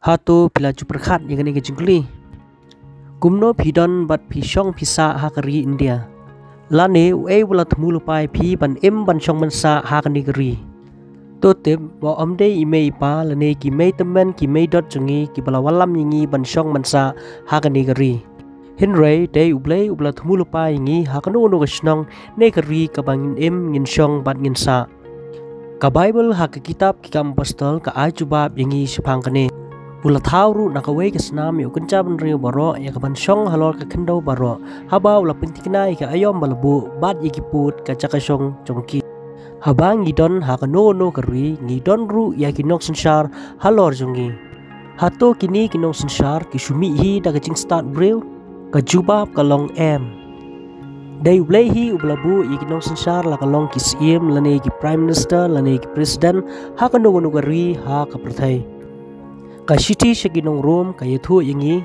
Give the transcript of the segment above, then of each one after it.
Hatu pila cuperkat yang ni kejengkli. Gumno pidon bat pisong pisa hakari India. Lane wala temu lupai pi ban ban chong mansa hakani geri. Totip wa omde ime ipa lane ki mei temen ki mei dot jungi ki bala walam yingi ban chong mansa hakani geri. Henry day ubla temu lupai yingi hakanu unu kesnong ne geri kabangin ngin chong bat ngin sa. Ka Bible hak kitab ki kam apostol ka ajubab yingi sipang kane. Pula tauru nakaway kesnam yu kenca benriu baro ya kaban syong halor ka kendau baro haba ula pentiknai ka ayom balabu bat yikiput ka cakasyong congki haba ngidon ha ka no kari ngidon ru ya kinok sensar halor jongi hato kini kinok sensar ki sumi hi da kacing start breu ka jubab ka long em dai ublai hi ublabu ya kinok sensar la ka long ki siem lane ki prime minister lane ki president ha ka no kari ha ka prathai ka city shaginong room ka yathu yangi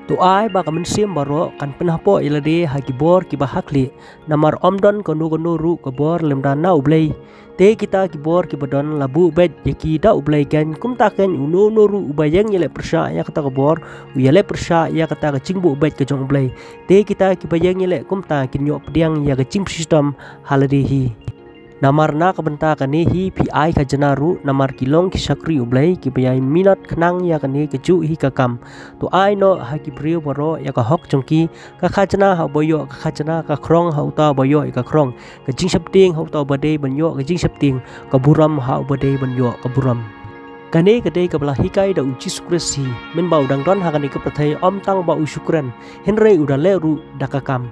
to ai ba kamen sim baro kan penhapo ilade hagibor ki bahakli namar omdon kono ru ko bor lemda na ublei te kita kibor ki badon labu bed yaki da ublei kan kumta kan uno ru ubayang yele persya ya kata ko bor yele persya ya kata ka cingbu bed ke jong ublei te kita ki bayang yele kumta kinyo pediang ya ka cing system halade hi namar na kabenta kani hi pi ka janaru namar kilong ki sakri ublai ki bayai minat khnang ya kani keju hi kakam to ai no ha ki brio baro ya ka hok chongki ka khajana ha boyo ka khajana ka khrong ha uta boyo ka khrong ka jing sapting ha uta bade banyo ka jing sapting ka buram ha bade banyo ka buram kane kade ka bala hikai da uci sukresi men bau dang don ha kani ka prathai om tang ba usukran henre udale ru dakakam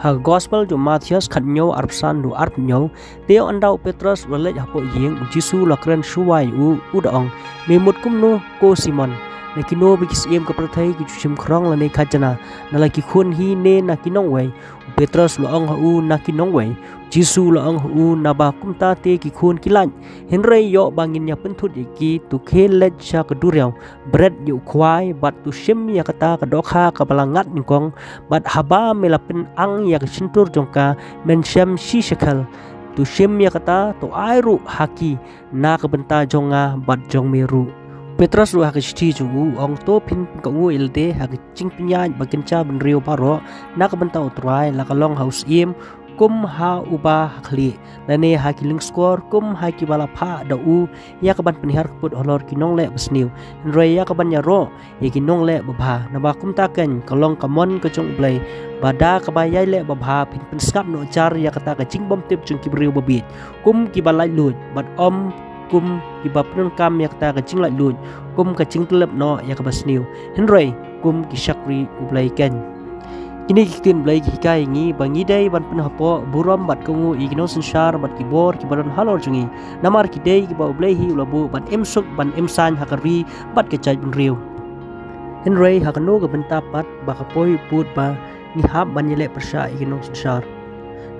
ha gospel jo Matthias khatnyo arpsan du arpnyo teo andau Petrus walej hapo yeng Jisu lakren suwai udaong memut kumno ko Simon nekino bikis em ka prathai ki chusim khrong lane khajana nalaki khun hi ne nakinong wei Petrus loong ha na kinong wei Jisu loong ha na ba kumta te ki khun kilan henrei yo bangin ya penthut ki tu khelet cha ka duryau bread yu khwai bat tu sim ya kata ka dokha ka balangat ningkong bat haba melapin ang ya ka sintur jongka mensyam si shakal tu sim ya kata to airu haki na ka benta jonga bat jong meru Petrus lu hak sti ju ong to pin ka u ilde hak cing pinya bagenca benrio baro na ka benta utrai la ka long house im kum ha uba khli lane ha kiling skor kum ha ki bala pha da u ya ka ban penihar put holor kinong le besniu roi ya ka ban ya ro ya kinong le babha na ba kum ta ken ka long ka mon ka jong blai bada ka ba yai le babha pin pen skap no char ya kata ka cing bom tip jong ki brio babit kum ki balai lut bat om kum ki bapnun kam ya kata ka cing lai lut kum ka cing telep no ya ka basniu henroi kum ki shakri ublai ken kini kitin blai hikai ngi bangi dai ban penhapo buram bat kungu igno sensar bat kibor kibaron halor jungi namar kidai ki ba blai hi ulabu ban emsuk ban emsan hakari bat kecai benriu henrei hakano ga bentapat ba kapoi put ba ni hab ban yele persya igno sensar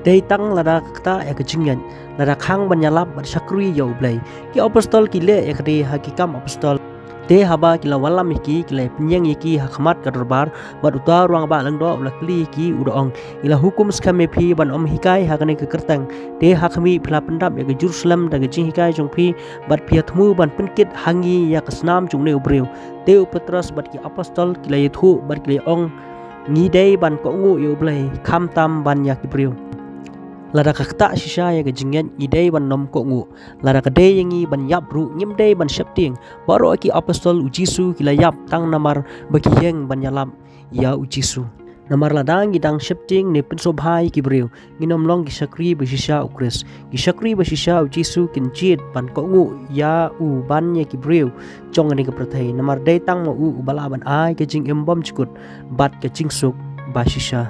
dai tang lada kata ya kejingyan lada khang ban yalap bat sakri ya blai ki apostol ki le ya kade hakikam apostol te haba kila walam iki kila penyeng iki hakmat kadorbar bat uta ruang ba langdo ulakli iki udaong ila hukum skame phi ban om hikai hakane ke kertang te hakmi phla pendap ya ke Jerusalem da ke jing hikai jong phi bat phi thmu ban penkit hangi ya kesnam jong ne ubreu te Petrus bat ki apostol kila yethu bat kila ong ngi dei ban ko ngu yu blai kham tam ban ya ki breu lada kakta shisha ya gejingan idei ban nom ko ngu lada kadei yangi ban yap ru ngim dei ban septing baro ki apostol ujisu kila yap tang namar bagi yeng ban yalam ya ujisu namar ladang gidang septing ne pensobhai ki breu nginom long ki sakri besisha ukris ki sakri besisha ujisu kinjit ban ko ngu ya u ban ya ki breu chong ani ka prathai namar dei tang ma u bala ban ai ke jing embom chikut bat ke chingsuk basisha